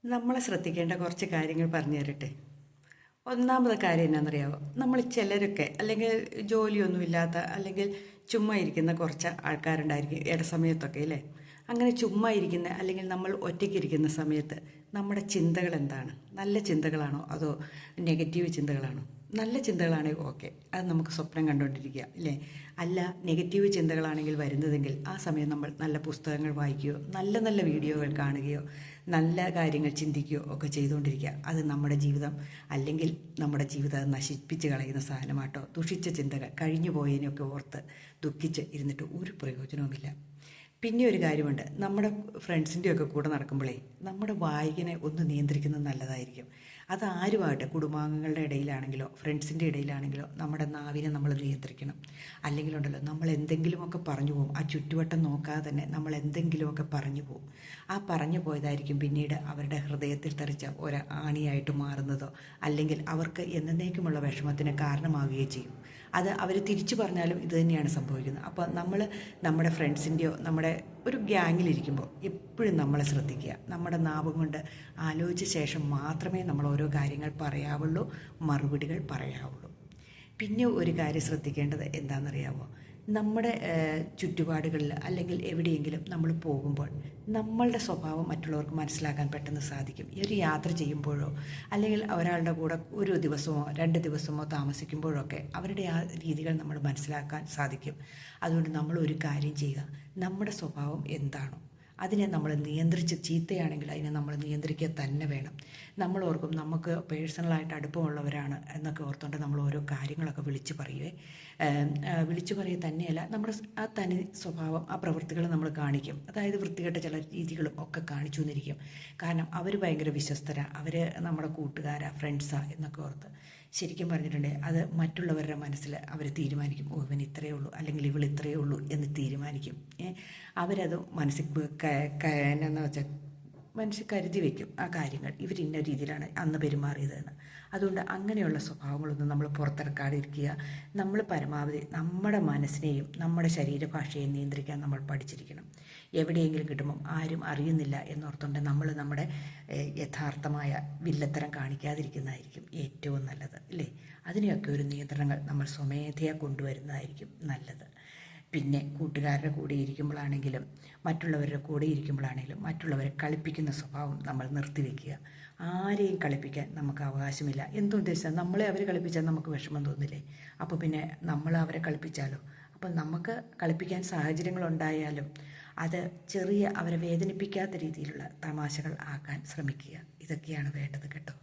നമ്മളെ ശ്രദ്ധിക്കേണ്ട കുറച്ച് കാര്യങ്ങൾ പറഞ്ഞു തരട്ടെ. ഒന്നാമത്തെ കാര്യം എന്നാണെന്നറിയാമോ? നമ്മൾ ചിലരൊക്കെ അല്ലെങ്കിൽ ജോലിയൊന്നുമില്ലാത്ത അല്ലെങ്കിൽ ചുമ്മാ ഇരിക്കുന്ന കുറച്ച് ആൾക്കാരുണ്ടായിരിക്കും ഇടസമയത്തൊക്കെ അല്ലേ. അങ്ങനെ ചുമ്മാ ഇരിക്കുന്ന അല്ലെങ്കിൽ നമ്മൾ ഒറ്റയ്ക്കിരിക്കുന്ന സമയത്ത് നമ്മുടെ ചിന്തകൾ എന്താണ്? നല്ല ചിന്തകളാണോ അതോ നെഗറ്റീവ് ചിന്തകളാണോ? നല്ല ചിന്തകളാണെങ്കിൽ ഓക്കെ, അത് നമുക്ക് സ്വപ്നം കണ്ടുകൊണ്ടിരിക്കുക അല്ലേ. അല്ല, നെഗറ്റീവ് ചിന്തകളാണെങ്കിൽ വരുന്നതെങ്കിൽ ആ സമയം നമ്മൾ നല്ല പുസ്തകങ്ങൾ വായിക്കുകയോ നല്ല നല്ല വീഡിയോകൾ കാണുകയോ നല്ല കാര്യങ്ങൾ ചിന്തിക്കുകയോ ഒക്കെ ചെയ്തുകൊണ്ടിരിക്കുക. അത് നമ്മുടെ ജീവിതം അല്ലെങ്കിൽ നമ്മുടെ ജീവിതം നശിപ്പിച്ച് കളയുന്ന സാധനമാട്ടോ. ദുഷിച്ച ചിന്തകൾ കഴിഞ്ഞു പോയതിനെയൊക്കെ ഓർത്ത് ദുഃഖിച്ച് ഇരുന്നിട്ട് ഒരു പ്രയോജനവുമില്ല. പിന്നെ ഒരു കാര്യമുണ്ട്, നമ്മുടെ ഫ്രണ്ട്സിൻ്റെയൊക്കെ കൂടെ നടക്കുമ്പോഴേ നമ്മുടെ വായിനെ ഒന്ന് നിയന്ത്രിക്കുന്നത് നല്ലതായിരിക്കും. അത് ആരുമാകട്ടെ, കുടുംബാംഗങ്ങളുടെ ഇടയിലാണെങ്കിലോ ഫ്രണ്ട്സിൻ്റെ ഇടയിലാണെങ്കിലോ നമ്മുടെ നാവിനെ നമ്മൾ നിയന്ത്രിക്കണം. അല്ലെങ്കിലുണ്ടല്ലോ നമ്മൾ എന്തെങ്കിലുമൊക്കെ പറഞ്ഞു പോകും. ആ ചുറ്റുവട്ടം നോക്കാതെ തന്നെ നമ്മൾ എന്തെങ്കിലുമൊക്കെ പറഞ്ഞു പോകും. ആ പറഞ്ഞു പോയതായിരിക്കും പിന്നീട് അവരുടെ ഹൃദയത്തിൽ തെറിച്ച ഒരു ആണിയായിട്ട് മാറുന്നതോ അല്ലെങ്കിൽ അവർക്ക് എന്നേക്കുമുള്ള വിഷമത്തിന് കാരണമാവുകയോ ചെയ്യും. അത് അവർ തിരിച്ചു പറഞ്ഞാലും ഇത് തന്നെയാണ് സംഭവിക്കുന്നത്. അപ്പോൾ നമ്മൾ നമ്മുടെ ഫ്രണ്ട്സിൻ്റെയോ നമ്മുടെ ഒരു ഗ്യാങ്ങിലിരിക്കുമ്പോൾ എപ്പോഴും നമ്മളെ ശ്രദ്ധിക്കുക. നമ്മുടെ നാവും കൊണ്ട് ആലോചിച്ച ശേഷം മാത്രമേ നമ്മൾ ഓരോ കാര്യങ്ങൾ പറയാവുള്ളൂ, മറുപടികൾ പറയാവുള്ളൂ. പിന്നെ ഒരു കാര്യം ശ്രദ്ധിക്കേണ്ടത് എന്താണെന്നറിയാമോ? നമ്മുടെ ചുറ്റുപാടുകളിൽ അല്ലെങ്കിൽ എവിടെയെങ്കിലും നമ്മൾ പോകുമ്പോൾ നമ്മളുടെ സ്വഭാവം മറ്റുള്ളവർക്ക് മനസ്സിലാക്കാൻ പെട്ടെന്ന് സാധിക്കും. ഈ ഒരു യാത്ര ചെയ്യുമ്പോഴോ അല്ലെങ്കിൽ ഒരാളുടെ കൂടെ ഒരു ദിവസമോ 2 ദിവസമോ താമസിക്കുമ്പോഴൊക്കെ അവരുടെ ആ രീതികൾ നമ്മൾ മനസ്സിലാക്കാൻ സാധിക്കും. അതുകൊണ്ട് നമ്മൾ ഒരു കാര്യം ചെയ്യുക, നമ്മുടെ സ്വഭാവം എന്താണോ അതിനെ നമ്മൾ നിയന്ത്രിച്ച്, ചീത്തയാണെങ്കിൽ അതിനെ നമ്മൾ നിയന്ത്രിക്കുക തന്നെ വേണം. നമ്മൾ ഓർക്കും നമുക്ക് പേഴ്സണലായിട്ട് അടുപ്പമുള്ളവരാണ് എന്നൊക്കെ ഓർത്തുകൊണ്ട് നമ്മൾ ഓരോ കാര്യങ്ങളൊക്കെ വിളിച്ചു പറയുക തന്നെയല്ല, നമ്മുടെ ആ തനി സ്വഭാവം, ആ പ്രവൃത്തികൾ നമ്മൾ കാണിക്കും. അതായത് വൃത്തികെട്ട ചില രീതികളും ഒക്കെ കാണിച്ചു എന്നിരിക്കും. കാരണം അവർ ഭയങ്കര വിശ്വസ്തരാണ്, അവർ നമ്മുടെ കൂട്ടുകാരാ, ഫ്രണ്ട്സാ എന്നൊക്കെ ഓർത്ത്. ശരിക്കും പറഞ്ഞിട്ടുണ്ടെങ്കിൽ അത് മറ്റുള്ളവരുടെ മനസ്സിൽ അവർ തീരുമാനിക്കും, ഓ ഇവൻ ഇത്രയേ ഉള്ളൂ അല്ലെങ്കിൽ ഇവൾ ഇത്രയേ ഉള്ളൂ എന്ന് തീരുമാനിക്കും. അവരത് മനസ്സിൽ എന്നാന്ന് വെച്ചാൽ മനുഷ്യർ കരുതി വയ്ക്കും ആ കാര്യങ്ങൾ, ഇവർ ഇന്ന രീതിയിലാണ് അന്ന് പെരുമാറിയതെന്ന്. അതുകൊണ്ട് അങ്ങനെയുള്ള സ്വഭാവങ്ങളൊന്നും നമ്മൾ പുറത്തിറക്കാതിരിക്കുക. നമ്മൾ പരമാവധി നമ്മുടെ മനസ്സിനെയും നമ്മുടെ ശരീരഭാഷയെയും നിയന്ത്രിക്കാൻ നമ്മൾ പഠിച്ചിരിക്കണം. എവിടെയെങ്കിലും കിട്ടുമ്പം ആരും അറിയുന്നില്ല എന്നോർത്തുകൊണ്ട് നമ്മൾ നമ്മുടെ യഥാർത്ഥമായ വില്ലത്തരം കാണിക്കാതിരിക്കുന്നതായിരിക്കും ഏറ്റവും നല്ലത് അല്ലേ. അതിനെയൊക്കെ ഒരു നിയന്ത്രണങ്ങൾ നമ്മൾ സ്വമേധയാ കൊണ്ടുവരുന്നതായിരിക്കും നല്ലത്. പിന്നെ കൂട്ടുകാരുടെ കൂടെ ഇരിക്കുമ്പോഴാണെങ്കിലും മറ്റുള്ളവരുടെ കൂടെ ഇരിക്കുമ്പോഴാണെങ്കിലും മറ്റുള്ളവരെ കളിപ്പിക്കുന്ന സ്വഭാവം നമ്മൾ നിർത്തിവെക്കുക. ആരെയും കളിപ്പിക്കാൻ നമുക്ക് അവകാശമില്ല. എന്തുദ്ദേശിച്ചാൽ നമ്മളെ അവർ കളിപ്പിച്ചാൽ നമുക്ക് വിഷമം തോന്നില്ലേ? അപ്പോൾ പിന്നെ നമ്മൾ അവരെ കളിപ്പിച്ചാലോ? അപ്പം നമുക്ക് കളിപ്പിക്കാൻ സാഹചര്യങ്ങളുണ്ടായാലും അത് ചെറിയ അവരെ വേദനിപ്പിക്കാത്ത രീതിയിലുള്ള തമാശകൾ ആക്കാൻ ശ്രമിക്കുക. ഇതൊക്കെയാണ് വേണ്ടത് കേട്ടോ.